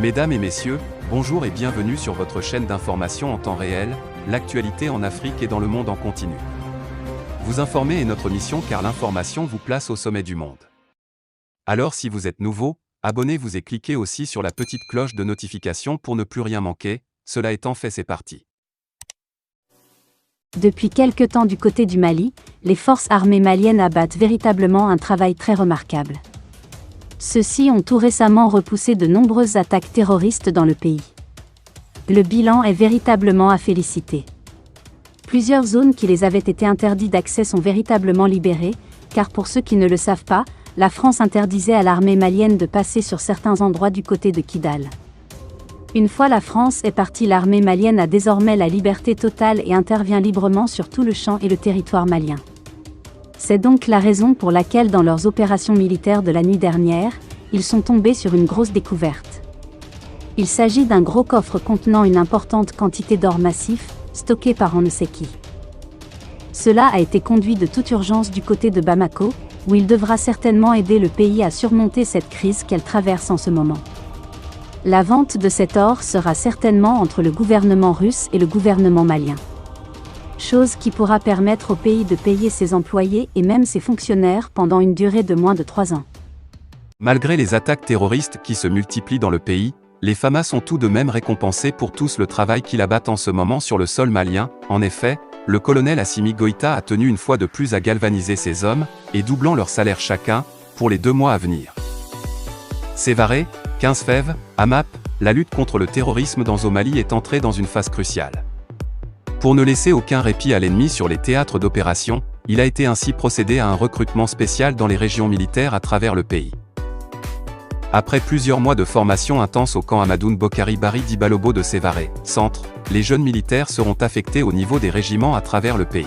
Mesdames et messieurs, bonjour et bienvenue sur votre chaîne d'information en temps réel, l'actualité en Afrique et dans le monde en continu. Vous informer est notre mission car l'information vous place au sommet du monde. Alors si vous êtes nouveau, abonnez-vous et cliquez aussi sur la petite cloche de notification pour ne plus rien manquer, cela étant fait c'est parti. Depuis quelque temps du côté du Mali, les forces armées maliennes abattent véritablement un travail très remarquable. Ceux-ci ont tout récemment repoussé de nombreuses attaques terroristes dans le pays. Le bilan est véritablement à féliciter. Plusieurs zones qui les avaient été interdites d'accès sont véritablement libérées, car pour ceux qui ne le savent pas, la France interdisait à l'armée malienne de passer sur certains endroits du côté de Kidal. Une fois la France est partie, l'armée malienne a désormais la liberté totale et intervient librement sur tout le champ et le territoire malien. C'est donc la raison pour laquelle dans leurs opérations militaires de la nuit dernière, ils sont tombés sur une grosse découverte. Il s'agit d'un gros coffre contenant une importante quantité d'or massif, stocké par on ne sait qui. Cela a été conduit de toute urgence du côté de Bamako, où il devra certainement aider le pays à surmonter cette crise qu'elle traverse en ce moment. La vente de cet or sera certainement entre le gouvernement russe et le gouvernement malien. Chose qui pourra permettre au pays de payer ses employés et même ses fonctionnaires pendant une durée de moins de 3 ans. Malgré les attaques terroristes qui se multiplient dans le pays, les FAMA sont tout de même récompensés pour tous le travail qu'ils abattent en ce moment sur le sol malien. En effet, le colonel Assimi Goïta a tenu une fois de plus à galvaniser ses hommes, et doublant leur salaire chacun, pour les 2 mois à venir. Sévaré, 15 Fèves, AMAP, la lutte contre le terrorisme au Mali est entrée dans une phase cruciale. Pour ne laisser aucun répit à l'ennemi sur les théâtres d'opération, il a été ainsi procédé à un recrutement spécial dans les régions militaires à travers le pays. Après plusieurs mois de formation intense au camp Amadoune Bokari Bari Dibalobo de Sévaré, centre, les jeunes militaires seront affectés au niveau des régiments à travers le pays.